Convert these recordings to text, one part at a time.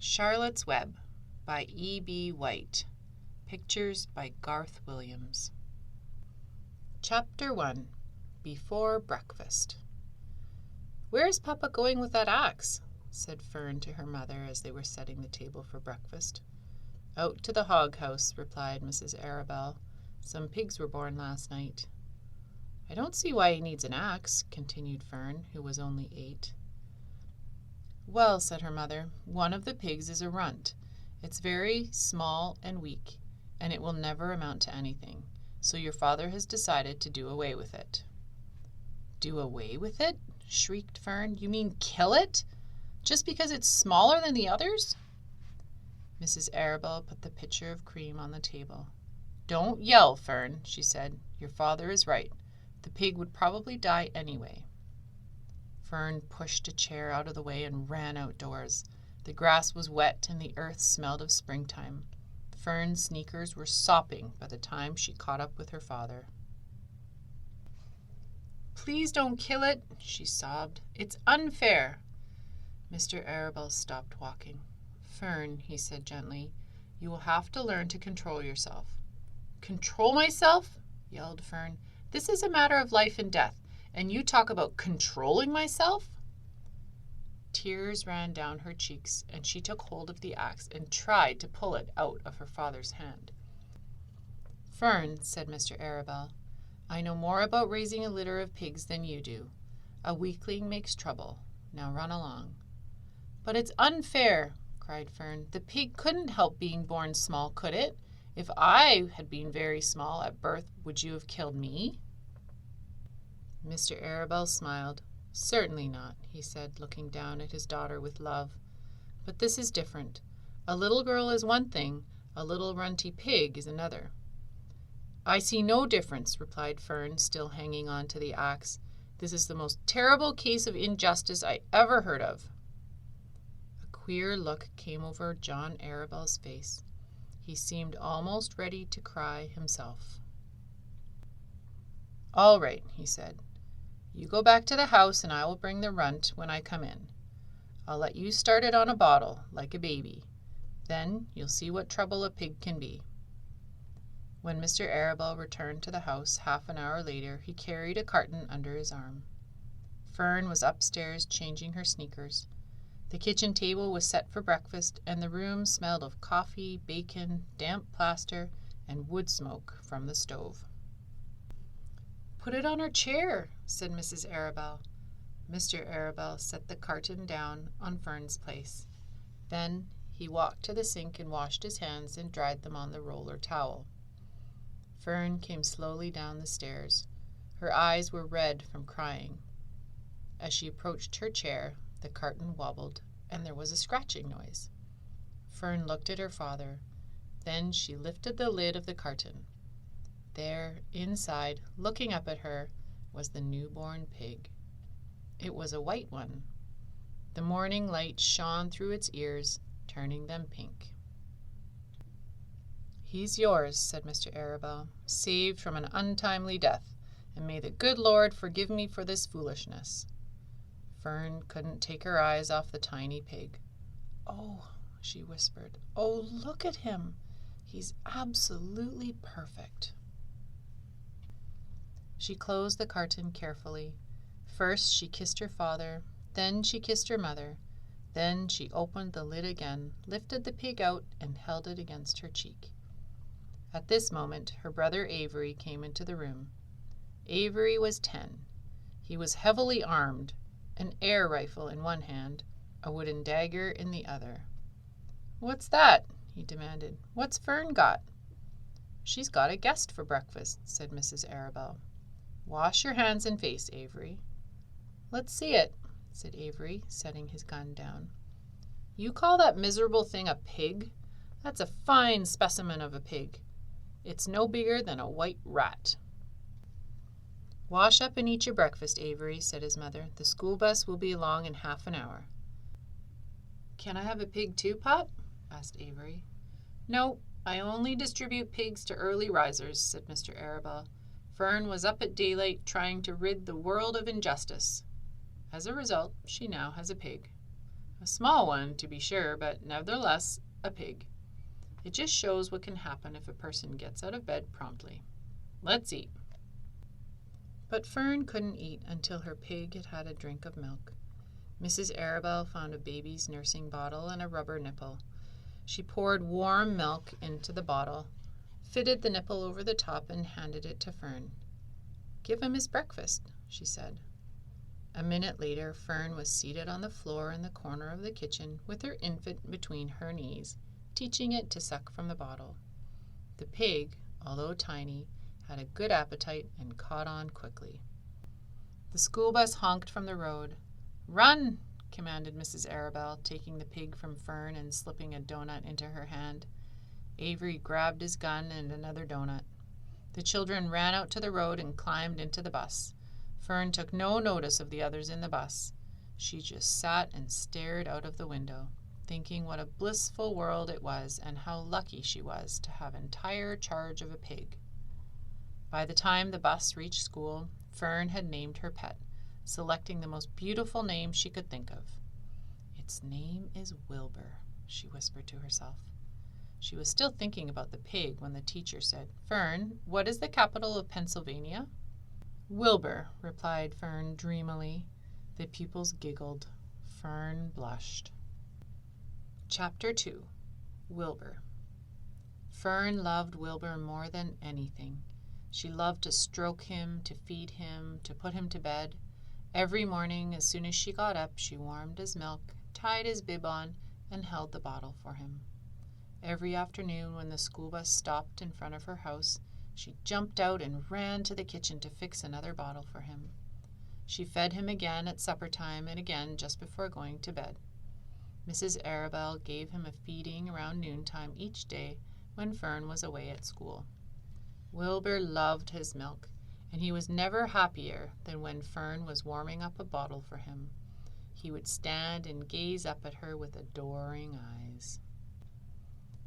Charlotte's Web by E.B. White. Pictures by Garth Williams. Chapter 1. Before Breakfast. "Where is Papa going with that axe?" said Fern to her mother as they were setting the table for breakfast. "Out to the hog house," replied Mrs. Arabelle. "Some pigs were born last night." "I don't see why he needs an axe," continued Fern, who was only 8. "Well," said her mother, "one of the pigs is a runt. It's very small and weak, and it will never amount to anything. So your father has decided to do away with it." "Do away with it?" shrieked Fern. "You mean kill it? Just because it's smaller than the others?" Mrs. Arabelle put the pitcher of cream on the table. "Don't yell, Fern," she said. "Your father is right. The pig would probably die anyway." Fern pushed a chair out of the way and ran outdoors. The grass was wet and the earth smelled of springtime. Fern's sneakers were sopping by the time she caught up with her father. "Please don't kill it," she sobbed. "It's unfair." Mr. Arabelle stopped walking. "Fern," he said gently, "you will have to learn to control yourself." "Control myself?" yelled Fern. "This is a matter of life and death, and you talk about controlling myself?" Tears ran down her cheeks, and she took hold of the axe and tried to pull it out of her father's hand. "Fern," said Mr. Arabelle, "I know more about raising a litter of pigs than you do. A weakling makes trouble. Now run along." "But it's unfair," cried Fern. "The pig couldn't help being born small, could it? If I had been very small at birth, would you have killed me?" Mr. Arabelle smiled. "Certainly not," he said, looking down at his daughter with love. "But this is different. A little girl is one thing, a little runty pig is another." "I see no difference," replied Fern, still hanging on to the axe. "This is the most terrible case of injustice I ever heard of." A queer look came over John Arabelle's face. He seemed almost ready to cry himself. "All right," he said. "You go back to the house and I will bring the runt when I come in. I'll let you start it on a bottle, like a baby. Then you'll see what trouble a pig can be." When Mr. Arabelle returned to the house half an hour later, he carried a carton under his arm. Fern was upstairs changing her sneakers. The kitchen table was set for breakfast, and the room smelled of coffee, bacon, damp plaster, and wood smoke from the stove. "Put it on her chair," said Mrs. Arabelle. Mr. Arabelle set the carton down on Fern's place. Then he walked to the sink and washed his hands and dried them on the roller towel. Fern came slowly down the stairs. Her eyes were red from crying. As she approached her chair, the carton wobbled, and there was a scratching noise. Fern looked at her father. Then she lifted the lid of the carton. There, inside, looking up at her, was the newborn pig. It was a white one. The morning light shone through its ears, turning them pink. "He's yours," said Mr. Arabelle, "saved from an untimely death, and may the good Lord forgive me for this foolishness." Fern couldn't take her eyes off the tiny pig. "Oh," she whispered, "oh, look at him. He's absolutely perfect." She closed the carton carefully. First she kissed her father, then she kissed her mother. Then she opened the lid again, lifted the pig out, and held it against her cheek. At this moment her brother Avery came into the room. Avery was 10. He was heavily armed, an air rifle in one hand, a wooden dagger in the other. "What's that?" he demanded. "What's Fern got?" "She's got a guest for breakfast," said Mrs. Arabelle. "Wash your hands and face, Avery." "Let's see it," said Avery, setting his gun down. "You call that miserable thing a pig? That's a fine specimen of a pig. It's no bigger than a white rat." "Wash up and eat your breakfast, Avery," said his mother. "The school bus will be along in half an hour." "Can I have a pig too, Pop?" asked Avery. "No, I only distribute pigs to early risers," said Mr. Arabelle. "Fern was up at daylight trying to rid the world of injustice. As a result, she now has a pig." A small one, to be sure, but nevertheless a pig. It just shows what can happen if a person gets out of bed promptly. Let's eat. But Fern couldn't eat until her pig had had a drink of milk. Mrs. Arabelle found a baby's nursing bottle and a rubber nipple. She poured warm milk into the bottle, fitted the nipple over the top, and handed it to Fern. "Give him his breakfast," she said. A minute later, Fern was seated on the floor in the corner of the kitchen with her infant between her knees, teaching it to suck from the bottle. The pig, although tiny, had a good appetite and caught on quickly. The school bus honked from the road. "Run!" commanded Mrs. Arabelle, taking the pig from Fern and slipping a donut into her hand. Avery grabbed his gun and another donut. The children ran out to the road and climbed into the bus. Fern took no notice of the others in the bus. She just sat and stared out of the window, thinking what a blissful world it was and how lucky she was to have entire charge of a pig. By the time the bus reached school, Fern had named her pet, selecting the most beautiful name she could think of. "Its name is Wilbur," she whispered to herself. She was still thinking about the pig when the teacher said, "Fern, what is the capital of Pennsylvania?" "Wilbur," replied Fern dreamily. The pupils giggled. Fern blushed. Chapter 2. Wilbur. Fern loved Wilbur more than anything. She loved to stroke him, to feed him, to put him to bed. Every morning, as soon as she got up, she warmed his milk, tied his bib on, and held the bottle for him. Every afternoon, when the school bus stopped in front of her house, she jumped out and ran to the kitchen to fix another bottle for him. She fed him again at supper time and again just before going to bed. Mrs. Arabelle gave him a feeding around noontime each day when Fern was away at school. Wilbur loved his milk, and he was never happier than when Fern was warming up a bottle for him. He would stand and gaze up at her with adoring eyes.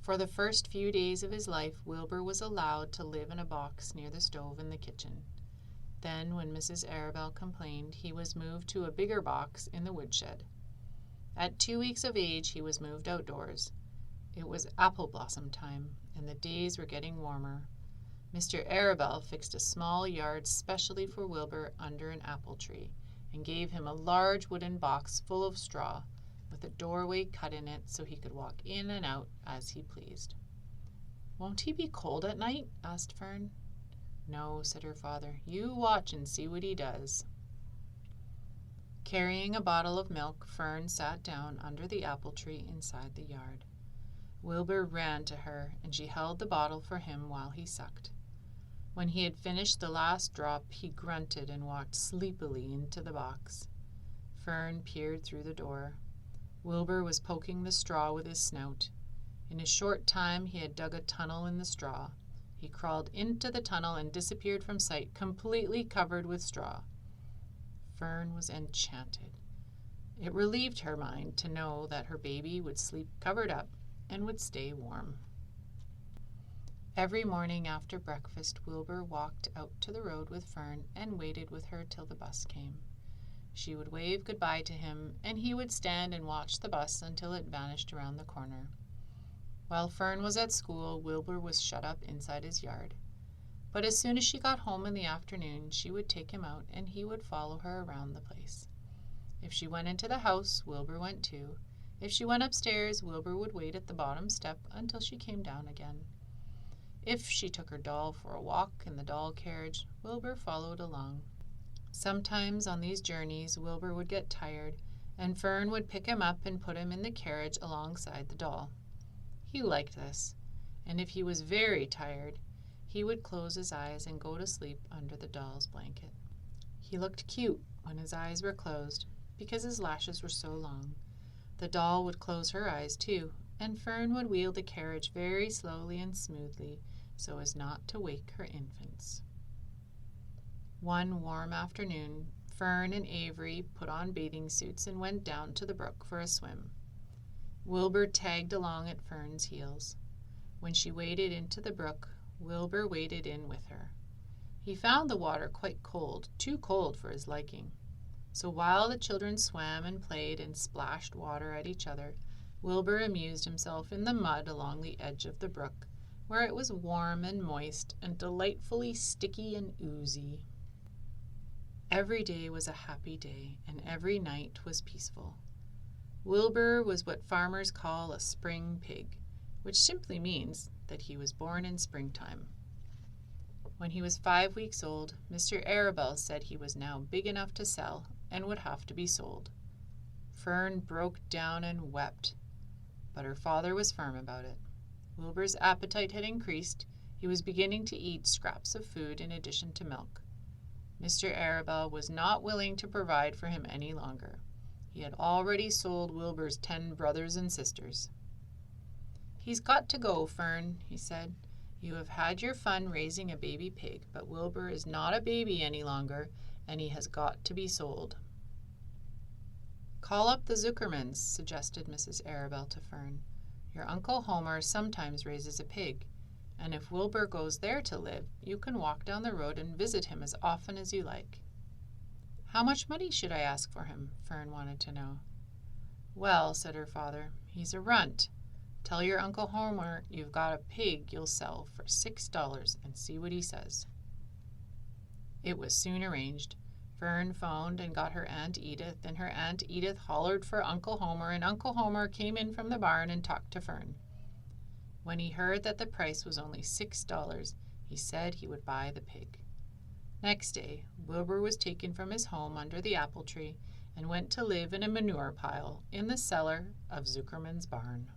For the first few days of his life, Wilbur was allowed to live in a box near the stove in the kitchen. Then, when Mrs. Arabelle complained, he was moved to a bigger box in the woodshed. At 2 weeks of age, he was moved outdoors. It was apple blossom time, and the days were getting warmer. Mr. Arabelle fixed a small yard specially for Wilbur under an apple tree, and gave him a large wooden box full of straw, with a doorway cut in it so he could walk in and out as he pleased. "Won't he be cold at night?" asked Fern. "No," said her father. "You watch and see what he does." Carrying a bottle of milk, Fern sat down under the apple tree inside the yard. Wilbur ran to her, and she held the bottle for him while he sucked. When he had finished the last drop, he grunted and walked sleepily into the box. Fern peered through the door. Wilbur was poking the straw with his snout. In a short time he had dug a tunnel in the straw. He crawled into the tunnel and disappeared from sight, completely covered with straw. Fern was enchanted. It relieved her mind to know that her baby would sleep covered up and would stay warm. Every morning after breakfast, Wilbur walked out to the road with Fern and waited with her till the bus came. She would wave goodbye to him, and he would stand and watch the bus until it vanished around the corner. While Fern was at school, Wilbur was shut up inside his yard. But as soon as she got home in the afternoon, she would take him out, and he would follow her around the place. If she went into the house, Wilbur went too. If she went upstairs, Wilbur would wait at the bottom step until she came down again. If she took her doll for a walk in the doll carriage, Wilbur followed along. Sometimes on these journeys, Wilbur would get tired, and Fern would pick him up and put him in the carriage alongside the doll. He liked this, and if he was very tired, he would close his eyes and go to sleep under the doll's blanket. He looked cute when his eyes were closed because his lashes were so long. The doll would close her eyes too, and Fern would wheel the carriage very slowly and smoothly so as not to wake her infants. One warm afternoon, Fern and Avery put on bathing suits and went down to the brook for a swim. Wilbur tagged along at Fern's heels. When she waded into the brook, Wilbur waded in with her. He found the water quite cold, too cold for his liking. So while the children swam and played and splashed water at each other, Wilbur amused himself in the mud along the edge of the brook, where it was warm and moist and delightfully sticky and oozy. Every day was a happy day, and every night was peaceful. Wilbur was what farmers call a spring pig, which simply means that he was born in springtime. When he was 5 weeks old, Mr. Arabelle said he was now big enough to sell and would have to be sold. Fern broke down and wept, but her father was firm about it. Wilbur's appetite had increased. He was beginning to eat scraps of food in addition to milk. Mr. Arabelle was not willing to provide for him any longer. He had already sold Wilbur's 10 brothers and sisters. "He's got to go, Fern," he said. "You have had your fun raising a baby pig, but Wilbur is not a baby any longer, and he has got to be sold." "Call up the Zuckermans," suggested Mrs. Arabelle to Fern. "Your Uncle Homer sometimes raises a pig, and if Wilbur goes there to live, you can walk down the road and visit him as often as you like." "How much money should I ask for him?" Fern wanted to know. "Well," said her father, "he's a runt. Tell your Uncle Homer you've got a pig you'll sell for $6 and see what he says." It was soon arranged. Fern phoned and got her Aunt Edith, and her Aunt Edith hollered for Uncle Homer, and Uncle Homer came in from the barn and talked to Fern. When he heard that the price was only $6, he said he would buy the pig. Next day, Wilbur was taken from his home under the apple tree and went to live in a manure pile in the cellar of Zuckerman's barn.